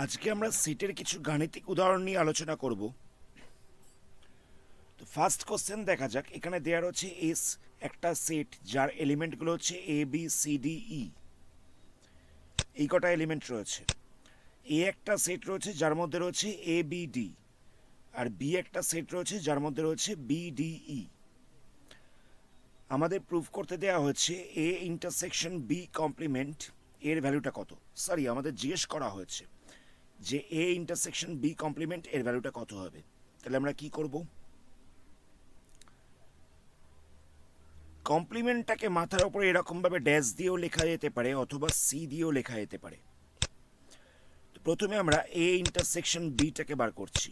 আজকে আমরা সেটের কিছু গাণিতিক উদাহরণ নিয়ে আলোচনা করব। তো ফার্স্ট কোশ্চেন দেখা যাক। এখানে দেওয়া রয়েছে এস একটা সেট যার এলিমেন্টগুলো হচ্ছে A B C D E. এই কটা এলিমেন্ট রয়েছে। এ একটা সেট রয়েছে যার মধ্যে রয়েছে A B D, R B একটা সেট রয়েছে যার মধ্যে রয়েছে বি ডি ই। আমাদের প্রুফ করতে দেওয়া হচ্ছে এ ইন্টারসেকশন বি কমপ্লিমেন্ট এর ভ্যালুটা কত। সরি, আমাদের জিজ্ঞেস করা হয়েছে যে এ ইন্টারসেকশন বি কমপ্লিমেন্ট এর ভ্যালুটা কত হবে। তাহলে আমরা কি করব? কমপ্লিমেন্টটাকে মাথার উপরে এরকমভাবে ড্যাশ দিয়েও লেখা যেতে পারে অথবা সি দিয়েও লেখা যেতে পারে। তো প্রথমে আমরা এ ইন্টারসেকশন বিটাকে বার করছি।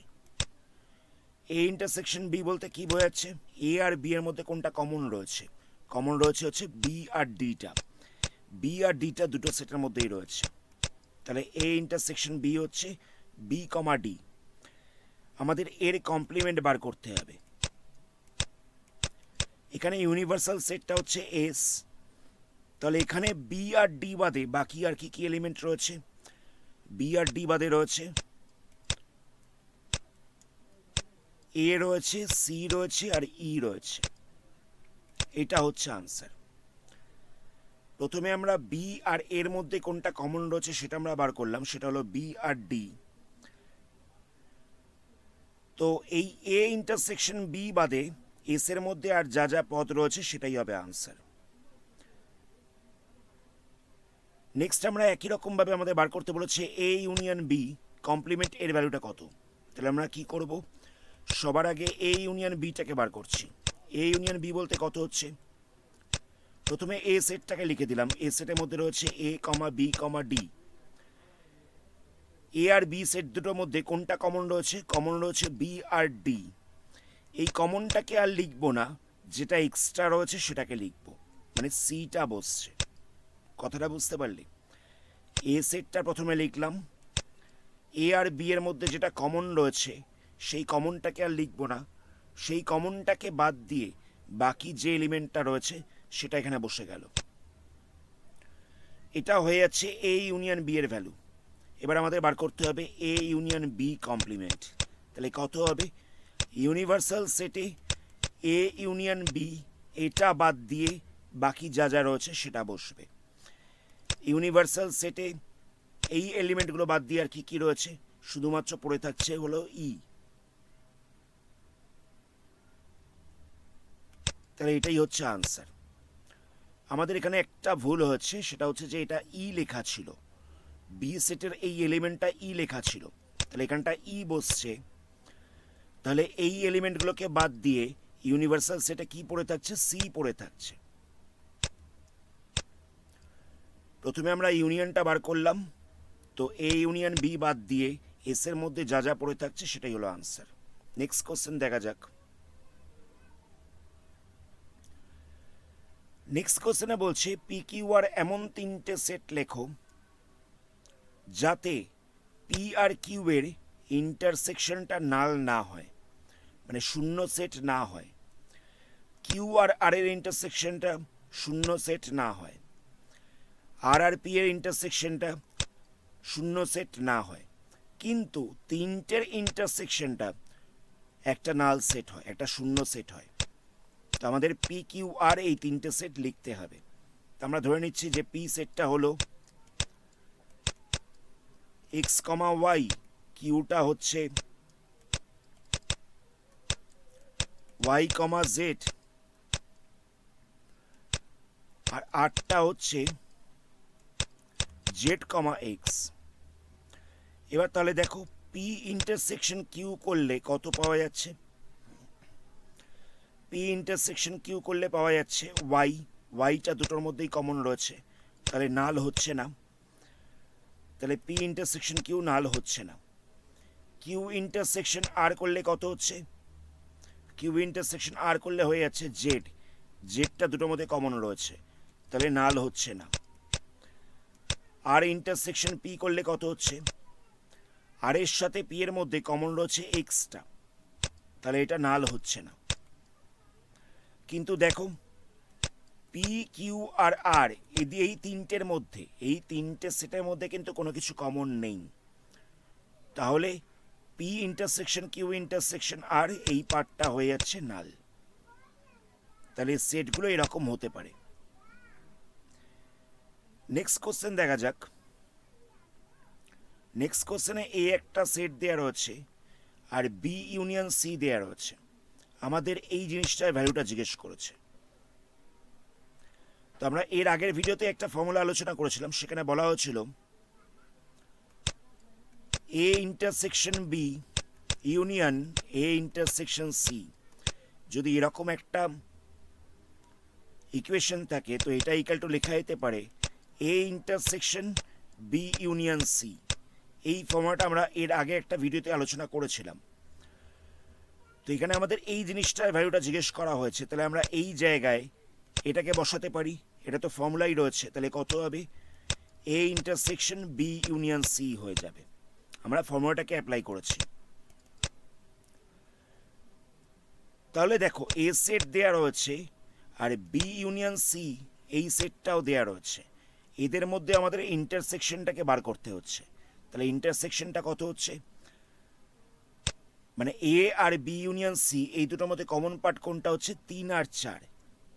এ ইন্টারসেকশন বি বলতে কি বোঝাচ্ছে? এ আর বি এর মধ্যে কোনটা কমন রয়েছে? কমন রয়েছে হচ্ছে বি আর ডিটা। বি আর ডিটা দুটো সেটের মধ্যেই রয়েছে। তাহলে এ ইন্টারসেকশন বি হচ্ছে বি কমা ডি। আমাদের এর কমপ্লিমেন্ট বার করতে হবে। এখানে ইউনিভার্সাল সেটটা হচ্ছে এস। তাহলে এখানে বি আর ডি বাদে বাকি আর কি কি এলিমেন্ট রয়েছে? বি আর ডি বাদে রয়েছে এ রয়েছে, সি রয়েছে আর ই রয়েছে। এটা হচ্ছে আনসার। প্রথমে আমরা বি আর এর মধ্যে কোনটা কমন রয়েছে সেটা আমরা বার করলাম, সেটা হলো বি আর ডি। তো এই এ ইন্টারসেকশন বি বাদে এস এর মধ্যে আর যা যা পদ রয়েছে সেটাই হবে আনসার। নেক্সট আমরা একই রকম ভাবে আমাদের বার করতে বলেছে এ ইউনিয়ন বি কমপ্লিমেন্ট এর ভ্যালুটা কত। তাহলে আমরা কি করব? সবার আগে এ ইউনিয়ন বিটাকে বার করছি। এ ইউনিয়ন বি বলতে কত হচ্ছে? প্রথমে এ সেটটাকে লিখে দিলাম। এ সেটের মধ্যে রয়েছে এ কমা বি কমা ডি। এ আর বি সেট দুটোর মধ্যে কোনটা কমন রয়েছে? কমন রয়েছে বি আর ডি। এই কমনটাকে আর লিখবো না, যেটা এক্সট্রা রয়েছে সেটাকে লিখবো, মানে সিটা বসছে। কথাটা বুঝতে পারলে? এ সেটটা প্রথমে লিখলাম। এ আর বি এর মধ্যে যেটা কমন রয়েছে সেই কমনটাকে আর লিখবো না, সেই কমনটাকে বাদ দিয়ে বাকি যে এলিমেন্টটা রয়েছে সেটা এখানে বসে গেল। এটা হয়ে যাচ্ছে এ ইউনিয়ন বি এর ভ্যালু। এবার আমাদের বার করতে হবে এ ইউনিয়ন বি কমপ্লিমেন্ট। তাহলে কত হবে? ইউনিভার্সাল সেটে এ ইউনিয়ন বি এটা বাদ দিয়ে বাকি যা যা রয়েছে সেটা বসবে। ইউনিভার্সাল সেটে এই এলিমেন্টগুলো বাদ দিয়ে আর কি কি রয়েছে? শুধুমাত্র পড়ে থাকছে হলো ই। তাহলে এটাই হচ্ছে আনসার। আমাদের এখানে একটা ভুল হচ্ছে, সেটা হচ্ছে যে এটা ই লেখা ছিল। বি সেটের এই এলিমেন্টটা ই লেখা ছিল, তাহলে এখানটা ই বসছে। তাহলে এই এলিমেন্টগুলোকে বাদ দিয়ে ইউনিভার্সাল সেটে কি পড়ে থাকছে? সি পড়ে থাকছে। প্রথমে আমরা ইউনিয়নটা বার করলাম। তো এ ইউনিয়ন বি বাদ দিয়ে এস এর মধ্যে যা যা পড়ে থাকছে সেটাই হলো আনসার। নেক্সট কোশ্চেন দেখা যাক। নেক্সট কোশ্চেনে বলছে পি কিউ আর এমন তিনটে সেট লেখো যাতে পি আর কিউ এর ইন্টারসেকশনটা নাল না হয়, মানে শূন্য সেট না হয়। কিউ আর আর এর ইন্টারসেকশনটা শূন্য সেট না হয়, আর আর পি এর ইন্টারসেকশনটা শূন্য সেট না হয়, কিন্তু তিনটের ইন্টারসেকশনটা একটা নাল সেট হয়, একটা শূন্য সেট হয়। তো আমাদের পি কিউ আর এই তিনটে সেট লিখতে হবে। তো আমরা ধরে নিচ্ছি যে পি সেটটা হলো এক্স কমা ওয়াই, কিউটা হচ্ছে ওয়াই কমা জেড, আর আরটা হচ্ছে জেড কমা এক্স। এবার তাহলে দেখো পি ইন্টারসেকশন কিউ করলে কত পাওয়া যাচ্ছে? পি ইন্টারসেকশন কিউ করলে পাওয়া যাচ্ছে ওয়াই। ওয়াইটা দুটোর মধ্যেই কমন রয়েছে, তাহলে নাল হচ্ছে না। তাহলে পি ইন্টারসেকশন কিউ নাল হচ্ছে না। কিউ ইন্টারসেকশন আর করলে কত হচ্ছে? কিউ ইন্টারসেকশন আর করলে হয়ে যাচ্ছে জেড। জেডটা দুটোর মধ্যে কমন রয়েছে, তাহলে নাল হচ্ছে না। আর ইন্টারসেকশন পি করলে কত হচ্ছে? আর এর সাথে পি এর মধ্যে কমন রয়েছে এক্সটা, তাহলে এটা নাল হচ্ছে না। কিন্তু দেখো পি কিউ আর আর এই তিনটের মধ্যে, এই তিনটে সেটের মধ্যে কিন্তু কোনো কিছু কমন নেই। তাহলে পি ইন্টারসেকশন কিউ ইন্টারসেকশন আর এই পার্টটা হয়ে যাচ্ছে নাল। তাহলে সেটগুলো এরকম হতে পারে। নেক্সট কোশ্চেন দেখা যাক। নেক্সট কোশ্চেনে এ একটা সেট দেওয়া রয়েছে আর বি ইউনিয়ন সি দেওয়া রয়েছে। আমাদের এই জিনিসটার ভ্যালুটা জিজ্ঞেস করেছে। তো আমরা এর আগের ভিডিওতে একটা ফর্মুলা আলোচনা করেছিলাম, সেখানে বলা হয়েছিল A intersection B union A intersection C যদি এরকম একটা ইকুয়েশন থাকে তো এটা ইকুয়াল টু লেখা যেতে পারে A intersection B union C. এই ফর্মুলাটা আমরা এর আগে একটা ভিডিওতে আলোচনা করেছিলাম। তো এখানে আমাদের এই জিনিসটার ভ্যালুটা জিজ্ঞেস করা হয়েছে, তাহলে আমরা এই জায়গায় এটাকে বসাতে পারি। এটা তো ফর্মুলাই রয়েছে, তাহলে কত হবে? A intersection B union C হয়ে যাবে। আমরা ফর্মুলাটাকে অ্যাপ্লাই করেছি। তাহলে দেখো এ সেট দেয়া রয়েছে আর বি ইউনিয়ন সি এই সেটটাও দেয়া রয়েছে। এদের মধ্যে আমাদের ইন্টারসেকশনটাকে বার করতে হচ্ছে। তাহলে ইন্টারসেকশনটা কত হচ্ছে, মানে এ আর বি ইউনিয়ন সি এই দুটোর মধ্যে কমন পার্ট কোনটা হচ্ছে? 3 আর 4।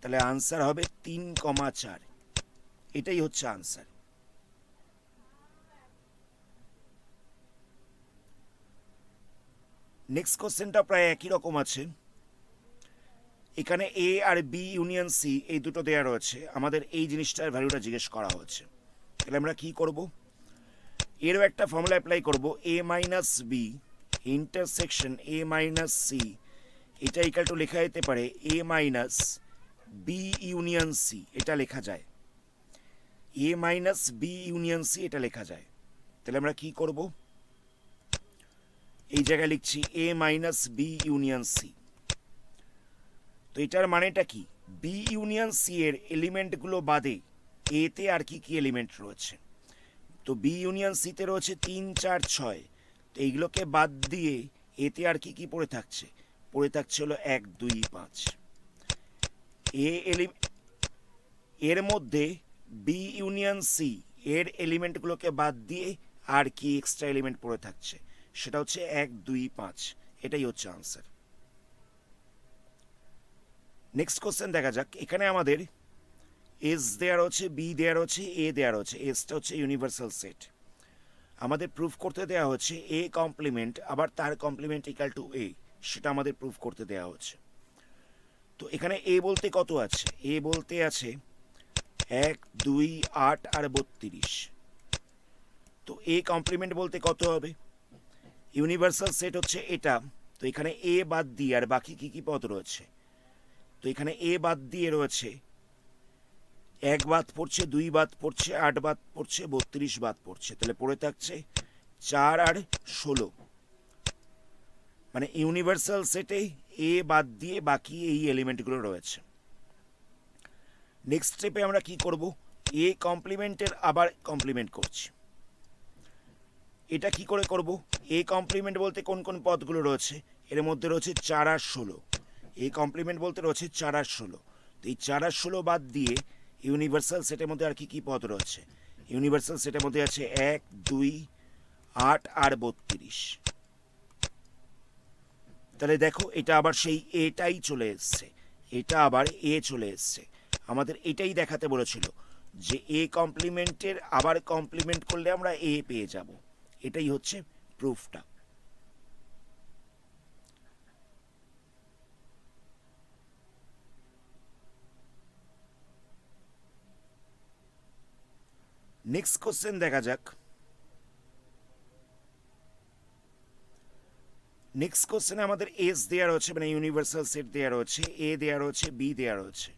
তাহলে আনসার হবে 3,4। এটাই হচ্ছে আনসার। নেক্সট কোশ্চেনটা প্রায় একই রকম আছে। এখানে এ আর বি ইউনিয়ন সি এই দুটো দেওয়া রয়েছে। আমাদের এই জিনিসটার ভ্যালুটা জিজ্ঞেস করা হচ্ছে। তাহলে আমরা কি করব? এরও একটা ফর্মুলা অ্যাপ্লাই করব, A minus B intersection A minus C. এটা ইকাল টু লেখা যেতে পারে A minus B union C. এটা লেখা যায় A minus B union C, এটা লেখা যায়। তাহলে আমরা কি করব? এই জায়গায় লিখছি এ মাইনাস বি ইউনিয়ন সি। তো এটার মানেটা কি? বি ইউনিয়ন সি এর এলিমেন্টগুলো বাদে এতে আর কি কি এলিমেন্ট রয়েছে? তো বি ইউনিয়ন সিতে রয়েছে 3, 4, 6। তো এইগুলোকে বাদ দিয়ে এতে আর কি কি পড়ে থাকছে? পড়ে থাকছে হলো 1, 2, 5। এর মধ্যে বি ইউনিয়ন সি এর এলিমেন্টগুলোকে বাদ দিয়ে আর কি এক্সট্রা এলিমেন্ট পড়ে থাকছে? সেটা হচ্ছে 1, 2, 5। এটাই হচ্ছে আনসার। নেক্সট কোশ্চেন দেখা যাক। এখানে আমাদের এস দেওয়া রয়েছে, বি দেওয়া রয়েছে, এ দেওয়া রয়েছে। এসটা হচ্ছে ইউনিভার্সাল সেট। আমাদের প্রুফ করতে দেওয়া হচ্ছে এ কমপ্লিমেন্ট আবার তার কমপ্লিমেন্ট ইকাল টু এ, সেটা আমাদের প্রুফ করতে দেওয়া হচ্ছে। তো এখানে এ বলতে কত আছে? এ বলতে আছে 1, 2, 8 আর 32। তো এ কমপ্লিমেন্ট বলতে কত হবে? ইউনিভার্সাল সেট হচ্ছে এটা। তো এখানে এ বাদ দিয়ে আর বাকি কি কি পদ রয়েছে? তো এখানে এ বাদ দিয়ে রয়েছে 1 বাদ পড়ছে, 2 বাদ পড়ছে, 8 বাদ পড়ছে, 32 বাদ পড়ছে। তাহলে পড়ে থাকছে 4 আর 16। মানে ইউনিভার্সাল সেটে এ বাদ দিয়ে বাকি এই এলিমেন্টগুলো রয়েছে। নেক্সট স্টেপে আমরা কি করব? এ কমপ্লিমেন্টের আবার কমপ্লিমেন্ট করছি। এটা কি করে করব? এ কমপ্লিমেন্ট বলতে কোন কোন পদগুলো রয়েছে? এর মধ্যে রয়েছে 4 আর 16। এ কমপ্লিমেন্ট বলতে রয়েছে 4 আর 16। তো এই 4 আর 16 বাদ দিয়ে ইউনিভার্সাল সেটের মধ্যে আর কি কি পদ রয়েছে? ইউনিভার্সাল সেটের মধ্যে আছে 1, 2, 8 আর 32। তাহলে দেখো এটা আবার সেই এটাই চলে এসছে, এটা আবার এ চলে এসছে। আমাদের এটাই দেখাতে বলেছিল যে এ কমপ্লিমেন্টের আবার কমপ্লিমেন্ট করলে আমরা এ পেয়ে যাব। এটাই হচ্ছে প্রুফটা। নেক্সট কোশ্চেন দেখা যাক। নেক্সট কোশ্চেনে আমাদের এস দেওয়া রয়েছে, মানে ইউনিভার্সাল সেট দেওয়া রয়েছে, এ দেওয়া রয়েছে, বি দেওয়া রয়েছে।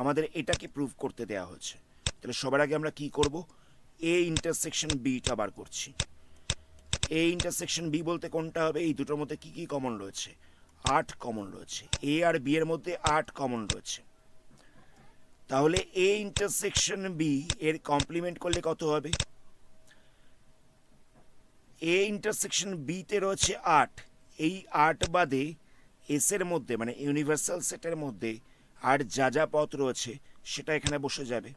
আমাদের এটাকে প্রুভ করতে দেওয়া হচ্ছে। তাহলে সবার আগে আমরা কি করব? এ ইন্টারসেকশন বিটা বার করছি। এ ইন্টারসেকশন বি বলতে কোনটা হবে? এই দুটোর মধ্যে কি কি কমন রয়েছে? 8 কমন রয়েছে। এ আর বি এর মধ্যে 8 কমন রয়েছে। তাহলে এ ইন্টারসেকশন বি এর কমপ্লিমেন্ট করলে কত হবে? এ ইন্টারসেকশন বিতে রয়েছে 8। এই 8 বাদে এস এর মধ্যে মানে ইউনিভার্সাল সেটের মধ্যে আর যা যা পথ রয়েছে সেটা এখানে বসে যাবে।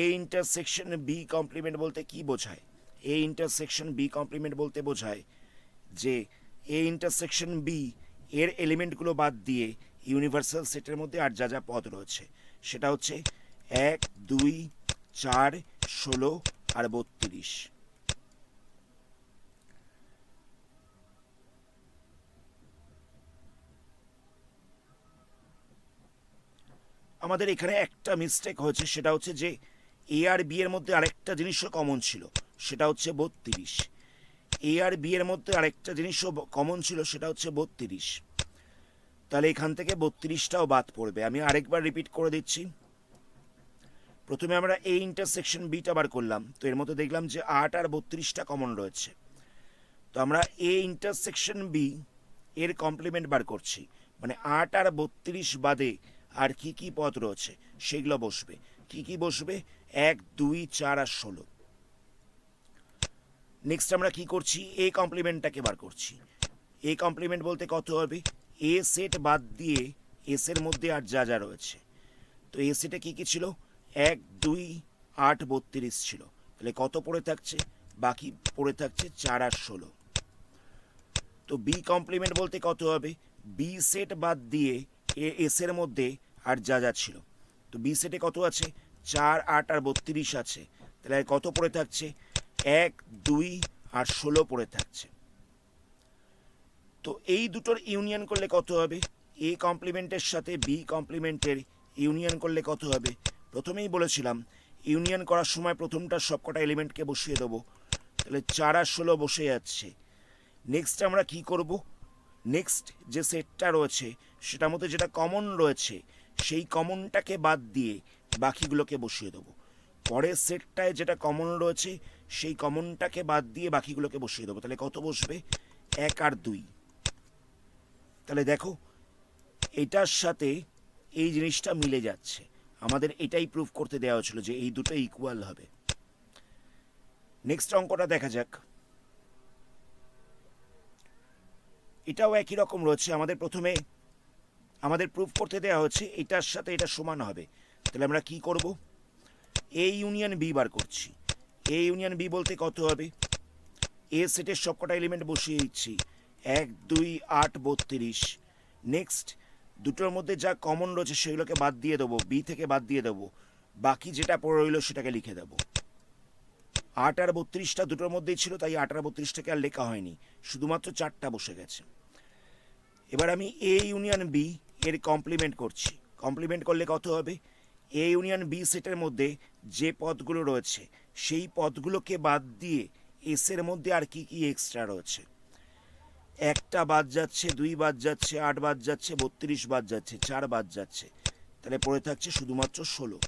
এ ইন্টারসেকশন বি কমপ্লিমেন্ট বলতে কি বোঝায়? এ ইন্টারসেকশন বি কমপ্লিমেন্ট বলতে বোঝায় যে এ ইন্টারসেকশন বি এর এলিমেন্টগুলো বাদ দিয়ে ইউনিভার্সাল সেটের মধ্যে আর যা যা পদ রয়েছে সেটা হচ্ছে 1, 2, 4, 16 আর 32। আমাদের এখানে একটা মিস্টেক হয়েছে, সেটা হচ্ছে যে এ আর বি এর মধ্যে আরেকটা জিনিসও কমন ছিল, সেটা হচ্ছে 32। এ আর বি এর মধ্যে আরেকটা জিনিসও কমন ছিল, সেটা হচ্ছে 32। তাহলে এখান থেকে 32টাও বাদ পড়বে। আমি আরেকবার রিপিট করে দিচ্ছি। প্রথমে আমরা এ ইন্টারসেকশন বিটা বার করলাম, তো এর মধ্যে দেখলাম যে 8 আর 32টা কমন রয়েছে। তো আমরা এ ইন্টারসেকশন বি এর কমপ্লিমেন্ট বার করছি, মানে 8 আর 32 বাদে আর কি কি পদ রয়েছে সেগুলো বসবে। কি কি বসবে? 1, 2, 4 আর 16। নেক্সট আমরা কি করছি? এ কমপ্লিমেন্টটাকে বার করছি। এ কমপ্লিমেন্ট বলতে কত হবে? এ সেট বাদ দিয়ে এস এর মধ্যে আর যা যা রয়েছে। তো এ সেটে কি কি ছিল? 1, 2, 8, 32 ছিল। তাহলে কত পড়ে থাকছে? বাকি পড়ে থাকছে 4 আর 16। তো বি কমপ্লিমেন্ট বলতে কত হবে? বি সেট বাদ দিয়ে এস এর মধ্যে আর যা যা ছিল। তো বি সেটে কত আছে? 4, 8 আর 32 আছে। তাহলে কত পড়ে থাকছে? 1, 2 আর 16 পড়ে থাকছে। তো এই দুটোর ইউনিয়ন করলে কত হবে? এ কমপ্লিমেন্টের সাথে বি কমপ্লিমেন্টের ইউনিয়ন করলে কত হবে? প্রথমেই বলেছিলাম ইউনিয়ন করার সময় প্রথমটা সবকটা এলিমেন্টকে বসিয়ে দেবো। তাহলে 4 আর 16 বসে যাচ্ছে। নেক্সট আমরা কি করব? নেক্সট যে সেটটা রয়েছে সেটার মধ্যে যেটা কমন রয়েছে সেই কমনটাকে বাদ দিয়ে বাকিগুলোকে বসিয়ে দেবো। পরের সেটটায় যেটা কমন রয়েছে সেই কমনটাকে বাদ দিয়ে বাকিগুলোকে বসিয়ে দেবো। তাহলে কত বসবে? 1 আর 2। তাহলে দেখো এটার সাথে এই জিনিসটা মিলে যাচ্ছে। আমাদের এটাই প্রুফ করতে দেওয়া হয়েছিল যে এই দুটো ইকুয়াল হবে। নেক্সট অঙ্কটা দেখা যাক। এটাও একই রকম রয়েছে। প্রথমে আমাদের প্রুফ করতে দেওয়া হচ্ছে এটার সাথে এটা সমান হবে। তাহলে আমরা কি করব? এ ইউনিয়ন বি বার করছি। এ ইউনিয়ন বি বলতে কত হবে? এ সেটের সবকটা এলিমেন্ট বসিয়ে দিচ্ছি। 1, 2, 8, 32। নেক্সট দুটোর মধ্যে যা কমন রয়েছে সেগুলোকে বাদ দিয়ে দেবো, বি থেকে বাদ দিয়ে দেবো। বাকি যেটা পড়ে রইল সেটাকে লিখে দেবো। 8 আর 32টা দুটোর মধ্যেই ছিল, তাই 8 আর 32টাকে আর লেখা হয়নি, শুধুমাত্র 4টা বসে গেছে। এবার আমি এ ইউনিয়ন বি এর কমপ্লিমেন্ট করছি। কমপ্লিমেন্ট করলে কত হবে? এ ইউনিয়ন বি সেটের মধ্যে যে পদগুলো রয়েছে সেই পদগুলোকে বাদ দিয়ে এস এর মধ্যে আর কি কি এক্সট্রা রয়েছে। 1টা বাদ যাচ্ছে, 2 বাদ যাচ্ছে, 8 বাদ যাচ্ছে, 32 বাদ যাচ্ছে, 4 বাদ যাচ্ছে। তাহলে পড়ে থাকছে শুধুমাত্র 16।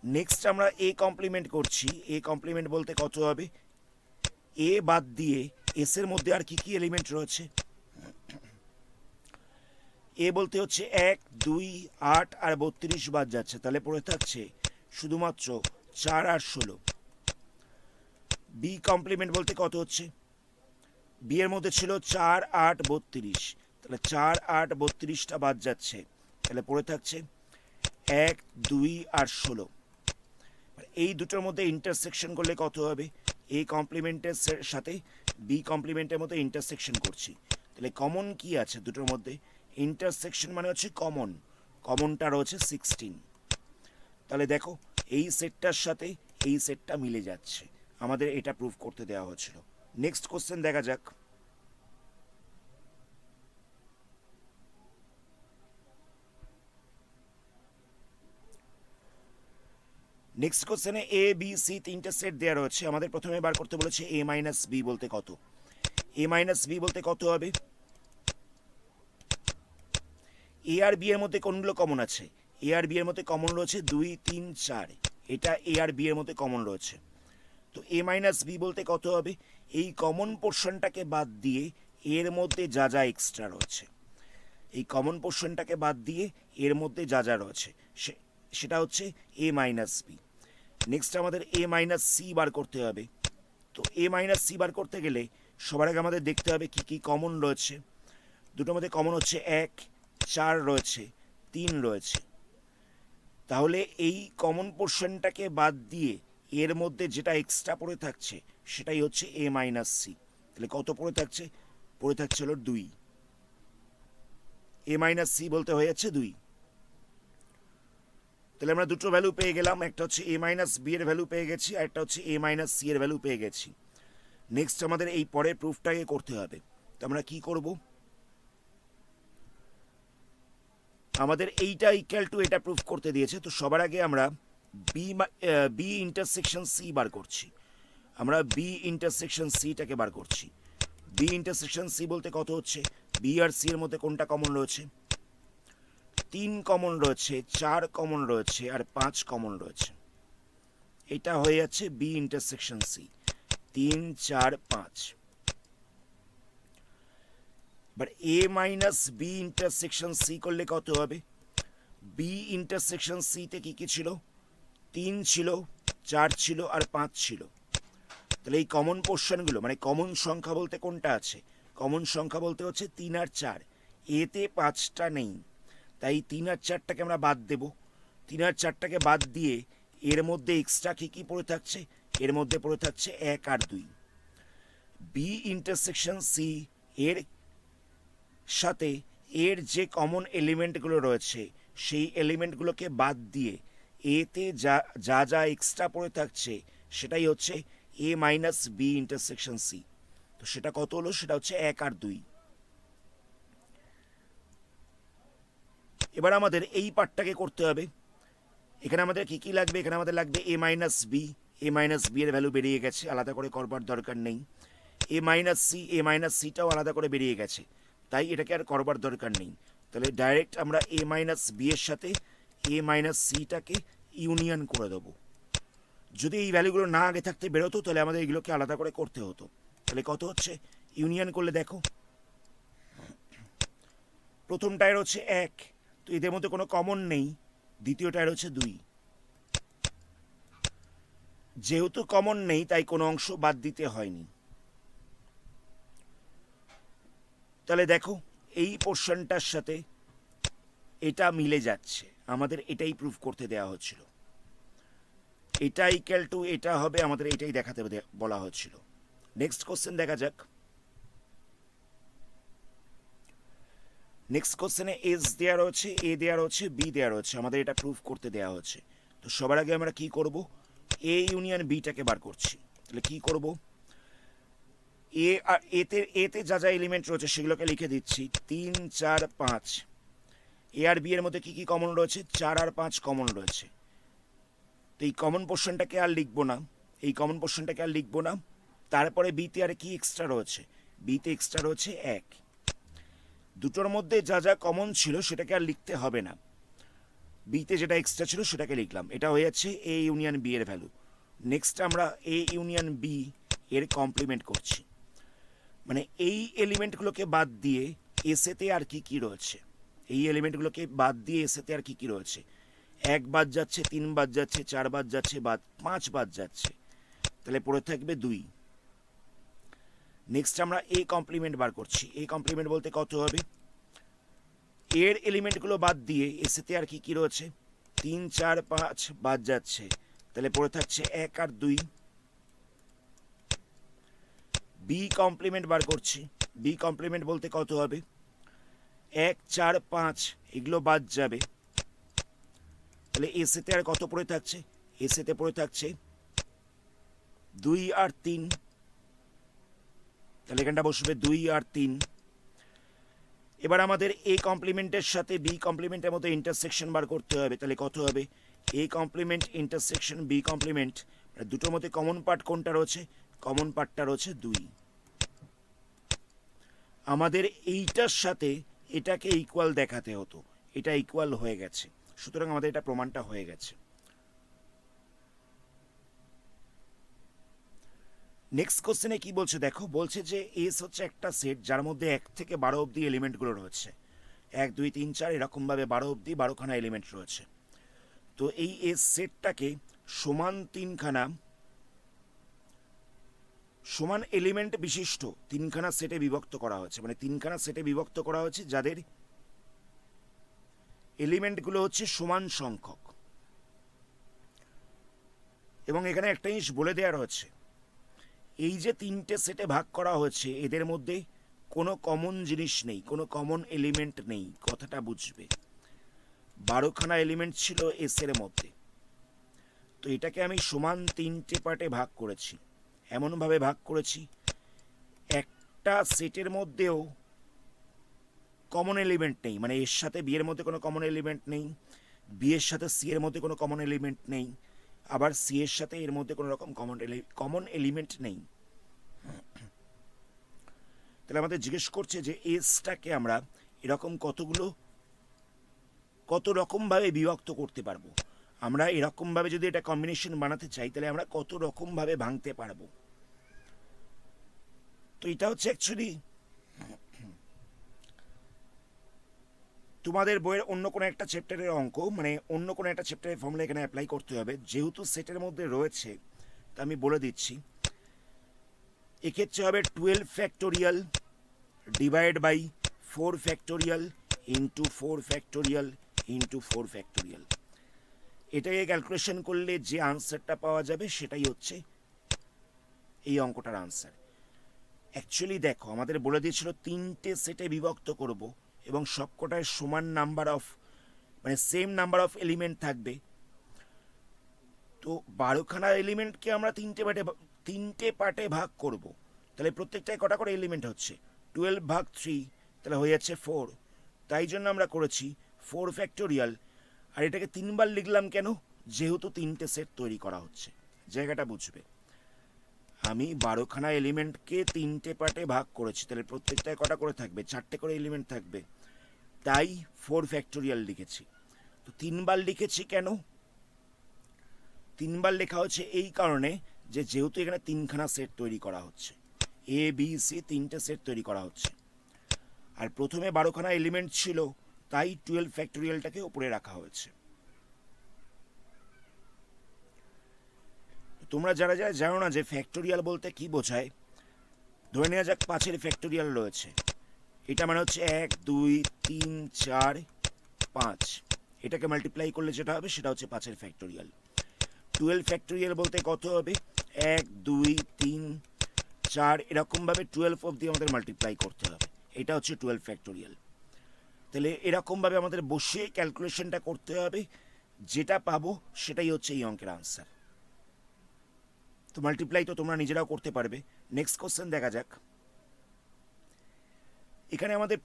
নেক্সট আমরা এ কমপ্লিমেন্ট করছি। এ কমপ্লিমেন্ট বলতে কত হবে? এ বাদ দিয়ে এস এর মধ্যে আর কি কি এলিমেন্ট রয়েছে? এ বলতে হচ্ছে 1, 2, 8 আর 32 বাদ যাচ্ছে। তাহলে পড়ে থাকছে শুধুমাত্র 4 আর 16। বি কমপ্লিমেন্ট বলতে কত হচ্ছে? বি এর মধ্যে ছিল 4, 8, 32। তাহলে 4, 8, 32টা বাদ যাচ্ছে। তাহলে পড়ে থাকছে 1, 2 আর 16। এই দুটোর মধ্যে ইন্টারসেকশন করলে কত হবে? এ কমপ্লিমেন্টের সাথে বি কমপ্লিমেন্টের মধ্যে ইন্টারসেকশন করছি। তাহলে কমন কি আছে দুটোর মধ্যে? ইন্টারসেকশন মানে হচ্ছে কমন। কমনটা রয়েছে 16। তাহলে দেখো এই সেটটার সাথে এই সেটটা মিলে যাচ্ছে। আমাদের এটা প্রুফ করতে দেওয়া হয়েছিল। নেক্সট কোশ্চেন দেখা যাক। নেক্সট কোশ্চেনে এ বি সি তিনটে সেট দেওয়া রয়েছে। আমাদের প্রথমে বার করতে বলেছে এ মাইনাস বি বলতে কত। এ মাইনাস বি বলতে কত হবে? এ আর বি এর মধ্যে কোনগুলো কমন আছে? এ আর বি এর মধ্যে কমন রয়েছে 2, 3, 4। এটা এ আর বি এর মধ্যে কমন রয়েছে। তো এ মাইনাস বি বলতে কত হবে? এই কমন পোর্শনটাকে বাদ দিয়ে এর মধ্যে যা যা এক্সট্রা রয়েছে, এই কমন পোর্শনটাকে বাদ দিয়ে এর মধ্যে যা যা রয়েছে সেটা হচ্ছে এ মাইনাস বি। নেক্সট আমাদের এ মাইনাস সি বার করতে হবে। তো এ মাইনাস সি বার করতে গেলে সবার আগে আমাদের দেখতে হবে কি কি কমন রয়েছে। দুটোর মধ্যে কমন হচ্ছে 1, 4 রয়েছে, 3 রয়েছে। তাহলে এই কমন পোর্শনটাকে বাদ দিয়ে এর মধ্যে যেটা এক্সট্রা পড়ে থাকছে সেটাই হচ্ছে এ মাইনাস সি। তাহলে কত পড়ে থাকছে? পড়ে থাকছে হলো 2। এ মাইনাস সি বলতে হয়ে যাচ্ছে 2। তাহলে আমরা দুটো ভ্যালু পেয়ে গেলাম, একটা হচ্ছে এ মাইনাস বি এর ভ্যালু পেয়ে গেছি, আর একটা হচ্ছে এ মাইনাস সি এর ভ্যালু পেয়ে গেছি। নেক্সট আমাদের এই পরের প্রুফটাকে করতে হবে। তো আমরা কি করব? আমাদের এইটা ইকুয়াল টু এটা প্রুফ করতে দিয়েছে, তো সবার আগে আমরা বি ইন্টারসেকশন সি বার করছি। আমরা বি ইন্টারসেকশন সিটাকে বার করছি। বি ইন্টারসেকশন সি বলতে কত হচ্ছে? বি আর সি এর মধ্যে কোনটা কমন রয়েছে? 3 কমন রয়েছে, 4 কমন রয়েছে, আর 5 কমন রয়েছে। এটা হয়ে যাচ্ছে বি ইন্টারসেকশন সি, 3 4 5। এবার এ মাইনাস বি ইন্টারসেকশন সি করলে কত হবে? বি ইন্টারসেকশন সিতে কি কি ছিল? 3 ছিল, 4 ছিল, আর 5 ছিল। তাহলে এই কমন পোর্শনগুলো, মানে কমন সংখ্যা বলতে কোনটা আছে? কমন সংখ্যা বলতে হচ্ছে 3 আর 4। এতে 5টা নেই, তাই 3 আর 4টাকে আমরা বাদ দেব। 3 আর 4টাকে বাদ দিয়ে এর মধ্যে এক্সট্রা কি কি পড়ে থাকছে? এর মধ্যে পড়ে থাকছে 1 আর 2। বি ইন্টারসেকশন সি এর সাথে এর যে কমন এলিমেন্টগুলো রয়েছে সেই এলিমেন্টগুলোকে বাদ দিয়ে এতে যা যা যা এক্সট্রা পড়ে থাকছে সেটাই হচ্ছে এ মাইনাস বি ইন্টারসেকশন সি। তো সেটা কত হলো? সেটা হচ্ছে 1 আর 2। এবার আমাদের এই পার্টটাকে করতে হবে। এখানে আমাদের কি কি লাগবে? এখানে আমাদের লাগবে এ মাইনাস বি। এ মাইনাস বি এর ভ্যালু বেরিয়ে গেছে, আলাদা করে করবার দরকার নেই। এ মাইনাস সি, এ মাইনাস সিটাও আলাদা করে বেরিয়ে গেছে, তাই এটাকে আর করবার দরকার নেই। তাহলে ডাইরেক্ট আমরা এ মাইনাস বি এর সাথে এ মাইনাস সিটাকে ইউনিয়ন করে দেবো। যদি এই ভ্যালুগুলো না আগে থাকতে বেরোতো তাহলে আমাদের এগুলোকে আলাদা করে করতে হতো। তাহলে কত হচ্ছে? ইউনিয়ন করলে দেখো, প্রথমটায় হচ্ছে 1, তো এদের মধ্যে কোনো কমন নেই। দ্বিতীয়টায় হচ্ছে 2, যেহেতু কমন নেই তাই কোনো অংশ বাদ দিতে হয়নি। তাহলে দেখো এই পোর্শনটার সাথে এটা মিলে যাচ্ছে, আমাদের এটাই প্রুফ করতে দেওয়া হচ্ছিল। এটা ইকুয়াল টু এটা হবে, আমাদের এটাই দেখাতে বলা হচ্ছিল। নেক্সট কোশ্চেন দেখা যাক। নেক্সট কোশ্চেনে এস দেওয়া রয়েছে, এ দেওয়া রয়েছে, বি দেওয়া রয়েছে, আমাদের এটা প্রুফ করতে দেওয়া হচ্ছে। তো সবার আগে আমরা কি করব? এ ইউনিয়ন বিটাকে বার করছি। তাহলে কি করব? এ আর এতে যা যা এলিমেন্ট রয়েছে সেগুলোকে লিখে দিচ্ছি। 3 4 5। এ আর বি এর মধ্যে কি কি কমন রয়েছে? 4 আর 5 কমন রয়েছে। তো এই কমন পোর্শনটাকে আর লিখবো না, এই কমন পোর্শনটাকে আর লিখবো না। তারপরে বিতে আর কি এক্সট্রা রয়েছে? বিতে এক্সট্রা রয়েছে 1। দুটোর মধ্যে যা যা কমন ছিল সেটাকে আর লিখতে হবে না, বিতে যেটা এক্সট্রা ছিল সেটাকে লিখলাম। এটা হয়ে যাচ্ছে এ ইউনিয়ন বি এর ভ্যালু। নেক্সট আমরা এ ইউনিয়ন বি এর কমপ্লিমেন্ট করছি, মানে এই এলিমেন্টগুলোকে বাদ দিয়ে এসেতে আর কি কি রয়েছে, এই এলিমেন্টগুলোকে বাদ দিয়ে এসেতে আর কি কি রয়েছে? 1 বাদ যাচ্ছে, 3 বাদ যাচ্ছে, 4 বাদ যাচ্ছে, 5 বাদ যাচ্ছে, তাহলে পড়ে থাকবে 2। নেক্সট আমরা এ কমপ্লিমেন্ট বার করছি। এ কমপ্লিমেন্ট বলতে কত হবে? এর এলিমেন্টগুলো বাদ দিয়ে এসেতে আর কি কি রয়েছে? 3 4 5 বাদ যাচ্ছে, তাহলে পড়ে থাকছে 1 আর 2। বি কমপ্লিমেন্ট বার করছি। বি কমপ্লিমেন্ট বলতে কত হবে? 1 4 5 এগুলো বাদ যাবে, তাহলে এসেতে আর কত পড়ে থাকছে? এসেতে পড়ে থাকছে 2 আর 3, তাহলে এখানটা বসবে 2 আর 3। এবার আমাদের এ কমপ্লিমেন্টের সাথে বি কমপ্লিমেন্টের মধ্যে ইন্টারসেকশন বার করতে হবে। তাহলে কত হবে? A complement intersection B complement, দুটোর মধ্যে কমন পার্ট কোনটা রয়েছে? কমন পার্টটা রয়েছে 2। আমাদের এইটার সাথে এটাকে ইকুয়াল দেখাতে হতো, এটা ইকুয়াল হয়ে গেছে, সুতরাং আমাদের এটা প্রমাণটা হয়ে গেছে। নেক্সট কোশ্চেনে কি বলছে দেখো, বলছে যে এস হচ্ছে একটা সেট যার মধ্যে 1 থেকে 12 অবধি এলিমেন্টগুলো রয়েছে। 1 2 3 4 এরকমভাবে 12 অবধি 12খানা এলিমেন্ট রয়েছে। তো এই এস সেটটাকে সমান 3খানা সমান এলিমেন্ট বিশিষ্ট 3খানা সেটে বিভক্ত করা হয়েছে, মানে 3খানা সেটে বিভক্ত করা হয়েছে যাদের এলিমেন্টগুলো হচ্ছে সমান সংখ্যক। এবং এখানে একটা জিনিস বলে দেওয়া রয়েছে, এই যে তিনটে সেটে ভাগ করা হয়েছে এদের মধ্যে কোনো কমন জিনিস নেই, কোনো কমন এলিমেন্ট নেই, কথাটা বুঝবে। 12খানা এলিমেন্ট ছিল এস এর মধ্যে, তো এটাকে আমি সমান তিনটে পার্টে ভাগ করেছি। এমনভাবে ভাগ করেছি একটা সেটের মধ্যেও কমন এলিমেন্ট নেই, মানে এর সাথে বি এর মধ্যে কোনো কমন এলিমেন্ট নেই, বি এর সাথে সি এর মধ্যে কোনো কমন এলিমেন্ট নেই, আবার সি এর সাথে এর মধ্যে কোনো রকম কমন এলিমেন্ট নেই। তাহলে আমাদের জিজ্ঞেস করছে যে এসটাকে আমরা এরকম কত রকমভাবে বিভক্ত করতে পারবো। আমরা এরকমভাবে যদি এটা কম্বিনেশন বানাতে চাই তাহলে আমরা কত রকমভাবে ভাঙতে পারবো। তো এটা হচ্ছে অ্যাকচুয়ালি তোমাদের বইয়ের অন্য কোনো একটা চ্যাপ্টারের অঙ্ক, মানে অন্য কোনো একটা চ্যাপ্টারের ফর্মুলা এখানে অ্যাপ্লাই করতে হবে। যেহেতু সেটের মধ্যে রয়েছে তা আমি বলে দিচ্ছি, এক্ষেত্রে হবে 12 factorial divide by 4 factorial into 4 factorial into 4 factorial. এটাকে ক্যালকুলেশন করলে যে আনসারটা পাওয়া যাবে সেটাই হচ্ছে এই অঙ্কটার আনসার। অ্যাকচুয়ালি দেখো আমাদের বলে দিয়েছিল তিনটে সেটে বিভক্ত করব এবং সবকটায় সমান নাম্বার অফ, মানে সেম নাম্বার অফ এলিমেন্ট থাকবে। তো 12খানা এলিমেন্টকে আমরা তিনটে পার্টে ভাগ করব, তাহলে প্রত্যেকটায় কটা করে এলিমেন্ট হচ্ছে 12 ভাগ 3, তাহলে হয়ে যাচ্ছে 4। তাই জন্য আমরা করেছি 4 ফ্যাক্টোরিয়াল। আর এটাকে 3বার লিখলাম কেন? যেহেতু তিনটে সেট তৈরি করা হচ্ছে, জায়গাটা বুঝবে। আমি 12খানা এলিমেন্টকে তিনটে পার্টে ভাগ করেছি, তাহলে প্রত্যেকটায় কটা করে থাকবে? 4টে করে এলিমেন্ট থাকবে, তাই 4 ফ্যাক্টোরিয়াল লিখেছি। তো 3বার লিখেছি কেন? 3বার লেখা হচ্ছে এই কারণে যে যেহেতু এখানে 3খানা সেট তৈরি করা হচ্ছে, এ বি সি 3টে সেট তৈরি করা হচ্ছে, আর প্রথমে 12খানা এলিমেন্ট ছিল, তাই 12 ফ্যাক্টোরিয়ালটাকে উপরে রাখা হয়েছে। তোমরা যারা যারা জানো না যে ফ্যাক্টোরিয়াল বলতে কি বোঝায়, ধরে নেওয়া যাক 5-এর ফ্যাক্টোরিয়াল রয়েছে, এটা মানে হচ্ছে 1 2 3 4 5, এটাকে মাল্টিপ্লাই করলে যেটা হবে সেটা হচ্ছে 5-এর ফ্যাক্টোরিয়াল। 12 ফ্যাক্টোরিয়াল বলতে কত হবে? 1 2 3 4, এরকমভাবে 12 অবধি আমাদের মাল্টিপ্লাই করতে হবে, এটা হচ্ছে 12 ফ্যাক্টোরিয়াল। তাহলে এরকমভাবে আমাদের বসে ক্যালকুলেশনটা করতে হবে, যেটা পাবো সেটাই হচ্ছে এই অঙ্কের আনসার। তো মাল্টিপ্লাই তো তোমরা নিজেরাও করতে পারবে। নেক্সট কোশ্চেন দেখা যাক। এখানে আমাদের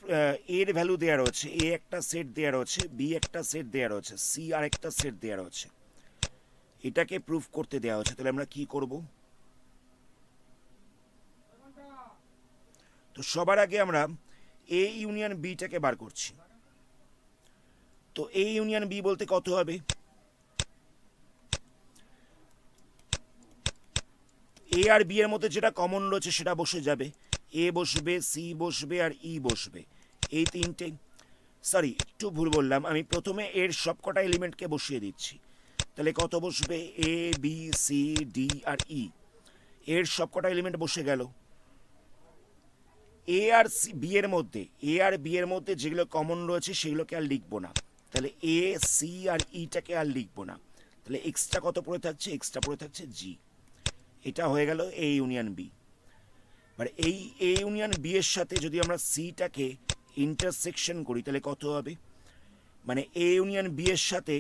এর ভ্যালু দেওয়া রয়েছে, এ একটা সেট দেওয়া রয়েছে, বি একটা সেট দেওয়া রয়েছে, সি আর একটা সেট দেওয়া রয়েছে, এটাকে প্রুফ করতে দেওয়া হচ্ছে। তাহলে আমরা কি করব? তো সবার আগে আমরা এ ইউনিয়ন বিটাকে বার করছি। তো এ ইউনিয়ন বি বলতে কত হবে? এ আর বি এর মধ্যে যেটা কমন রয়েছে সেটা বসে যাবে, এ বসবে, সি বসবে আর ই বসবে, এই তিনটে। সরি, একটু ভুল বললাম, আমি প্রথমে এর সবকটা এলিমেন্টকে বসিয়ে দিচ্ছি। তাহলে কত বসবে? এ বি সি ডি আর ই, এর সবকটা এলিমেন্ট বসে গেল। এ আর সি বি এর মধ্যে, এ আর বি এর মধ্যে যেগুলো কমন রয়েছে সেগুলোকে আর লিখবো না, তাহলে এ সি আর ইটাকে আর লিখবো না। তাহলে এক্সট্রা কত পড়ে থাকছে? এক্সট্রা পড়ে থাকছে জি। এটা হয়ে গেল এ ইউনিয়ন বি। এবার এই এ ইউনিয়ন বি এর সাথে যদি আমরা সিটাকে ইন্টারসেকশন করি তাহলে কত হবে? মানে এ ইউনিয়ন বি এর সাথে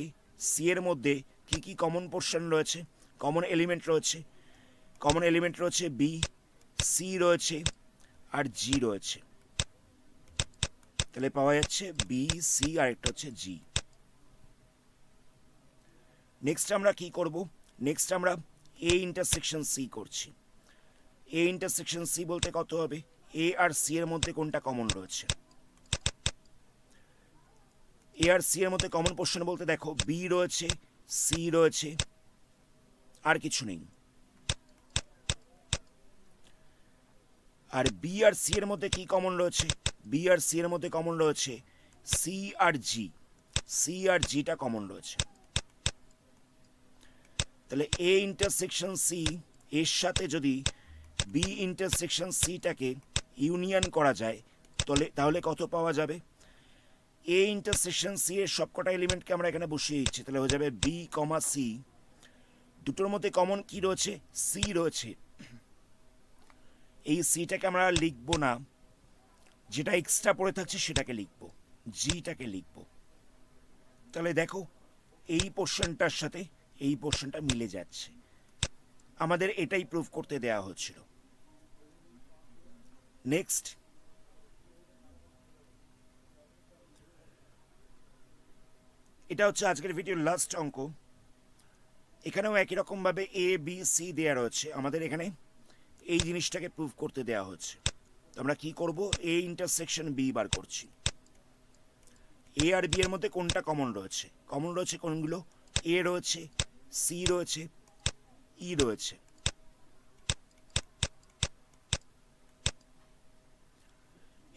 সি এর মধ্যে কি কি কমন পোর্শন রয়েছে, কমন এলিমেন্ট রয়েছে? কমন এলিমেন্ট রয়েছে বি, সি রয়েছে আর জি রয়েছে, তাহলে পাওয়া যাচ্ছে বি সি আর একটা হচ্ছে জি। নেক্সট আমরা কি করব? নেক্সট আমরা এ ইন্টারসেকশন সি করছি। এ ইন্টারসেকশন সি বলতে কত হবে? এ আর সি এর মধ্যে কোনটা কমন রয়েছে? এ আর সি এর মধ্যে কমন পোর্শন বলতে দেখো বি রয়েছে, সি রয়েছে, আর কিছু নেই। আর বি আর সি এর মধ্যে কি কমন রয়েছে? বি আর সি এর মধ্যে কমন রয়েছে সি আর জি, সি আর জিটা কমন রয়েছে। তাহলে এ ইন্টারসেকশন সি এর সাথে যদি বি ইন্টারসেকশন সিটাকে ইউনিয়ন করা যায় তাহলে কত পাওয়া যাবে? এ ইন্টারসেকশন সি এর সবকটা এলিমেন্টকে আমরা এখানে বসিয়ে দিচ্ছি, তাহলে হয়ে যাবে বি কমা সি দুটোর মধ্যে কমন কি রয়েছে? সি রয়েছে। এই সিটাকে আমরা লিখব না, যেটা এক্সট্রা পড়ে থাকছে সেটাকে লিখব, জিটাকে লিখব। তাহলে দেখো এই পোর্শনটার সাথে এই পোর্শনটা মিলে যাচ্ছে, আমাদের এটাই প্রুফ করতে দেয়া হচ্ছিল। নেক্সট, এটা হচ্ছে আজকের ভিডিওর লাস্ট অঙ্ক। এখানেও একই রকম ভাবে এ বি সি দেয়া রয়েছে, আমাদের এখানে এই জিনিসটাকে প্রুফ করতে দেয়া হচ্ছে। তো আমরা কি করব? এ ইন্টারসেকশন বি বার করছি। এ আর বি এর মধ্যে কোনটা কমন রয়েছে? কমন রয়েছে কোনগুলো? এ রয়েছে, সি রয়েছে, ই রয়েছে।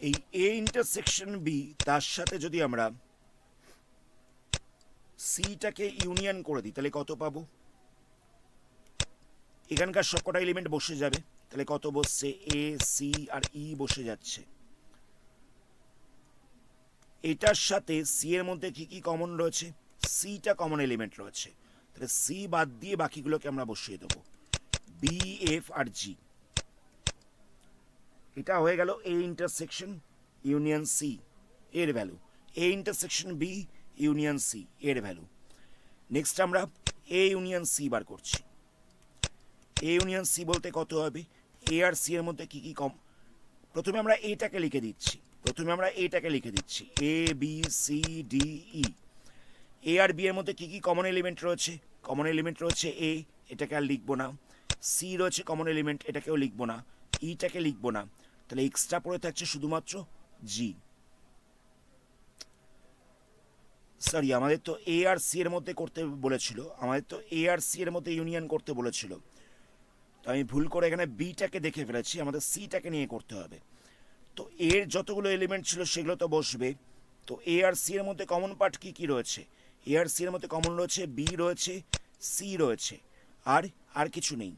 এই এ ইন্টারসেকশন বি তার সাথে যদি আমরা সিটাকে ইউনিয়ন করে দিই তাহলে কত পাবো? এখানকার সবকটা এলিমেন্ট বসে যাবে, তাহলে কত বসছে? এ, সি আর ই বসে যাচ্ছে। এটার সাথে সি এর মধ্যে কি কি কমন রয়েছে? সিটা কমন এলিমেন্ট রয়েছে, তাহলে সি বাদ দিয়ে বাকিগুলোকে আমরা বসিয়ে দেবো, বি, এফ আর জি। এটা হয়ে গেল এ ইন্টারসেকশন ইউনিয়ন সি এর ভ্যালু, A intersection B union C এর ভ্যালু। নেক্সট আমরা এ ইউনিয়ন সি বার করছি। এ ইউনিয়ন সি বলতে কত হবে? এ আর সি এর মধ্যে কি কি কম? প্রথমে আমরা এটাকে লিখে দিচ্ছি, A B C D E. A R B এর মধ্যে কি কি কমন এলিমেন্ট রয়েছে? কমন এলিমেন্ট রয়েছে এ, এটাকে আর লিখবো না। সি রয়েছে কমন এলিমেন্ট, এটাকেও লিখবো না। ইটাকে লিখবো না, তাহলে এক্সট্রা পড়ে থাকছে শুধুমাত্র জি। সরি, আমাদের তো এ আর সি এর মধ্যে করতে বলেছিল, ইউনিয়ন করতে বলেছিল। তো আমি ভুল করে এখানে বিটাকে দেখে ফেলেছি, আমাদের সিটাকে নিয়ে করতে হবে। তো এর যতগুলো এলিমেন্ট ছিল সেগুলো তো বসবে। তো এ আর সি এর মধ্যে কমন পার্ট কি কি রয়েছে? এ আর সি এর মধ্যে কমন রয়েছে বি রয়েছে, সি রয়েছে, আর কিছু নেই।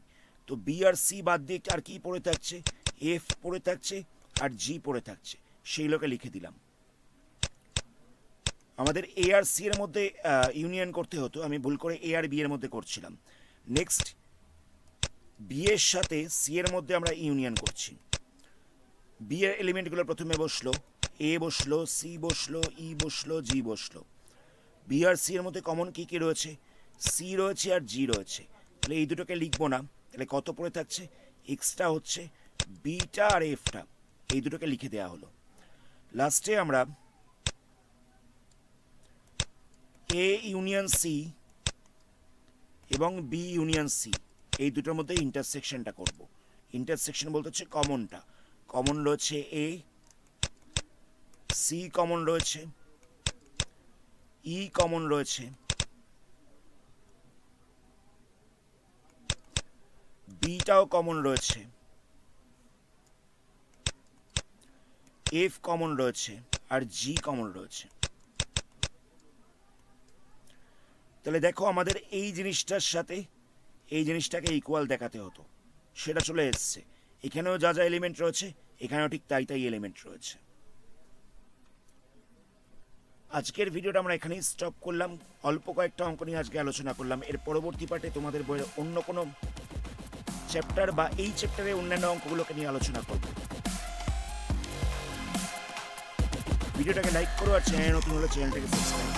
তো বি আর সি বাদ দিয়ে আর কি পড়ে থাকছে? এফ পড়ে থাকছে আর জি পড়ে থাকছে, সেইগুলোকে লিখে দিলাম। আমাদের এ আর সি এর মধ্যে ইউনিয়ন করতে হতো, আমি ভুল করে এ আর বি এর মধ্যে করছিলাম। নেক্সট, বি এর সাথে সি এর মধ্যে আমরা ইউনিয়ন করছি। বি এর এলিমেন্টগুলো প্রথমে বসলো, এ বসলো, সি বসলো, ই বসলো, জি বসলো। বি আর সি এর মধ্যে কমন কি কি রয়েছে? সি রয়েছে আর জি রয়েছে, তাহলে এই দুটোকে লিখবো না, তাহলে কত পড়ে থাকছে? এক্সট্রা হচ্ছে বিটা আর এফটা, এই দুটোকে লিখে দেওয়া হলো। লাস্টে আমরা এ ইউনিয়ন সি এবং বি ইউনিয়ন সি এই দুটোর মধ্যে ইন্টারসেকশনটা করব। ইন্টারসেকশন বলতে হচ্ছে কমনটা। কমন রয়েছে এ, সি কমন রয়েছে, ই কমন রয়েছে, বিটাও কমন রয়েছে, এফ কমন রয়েছে আর জি কমন রয়েছে। তাহলে দেখো আমাদের এই জিনিসটার সাথে এই জিনিসটাকে ইকুয়াল দেখাতে হতো, সেটা চলে এসছে। এখানেও যা যা এলিমেন্ট রয়েছে এখানেও ঠিক তাই তাই এলিমেন্ট রয়েছে। আজকের ভিডিওটা আমরা এখানেই স্টপ করলাম। অল্প কয়েকটা অঙ্ক নিয়ে আজকে আলোচনা করলাম। এর পরবর্তী পার্টে তোমাদের বইয়ের অন্য কোনো চ্যাপ্টার বা এই চ্যাপ্টারে অন্যান্য অঙ্কগুলোকে নিয়ে আলোচনা করব। ভিডিওটাকে লাইক করো আর চ্যানেল নতুন হলে চ্যানেলটাকে সাবস্ক্রাইব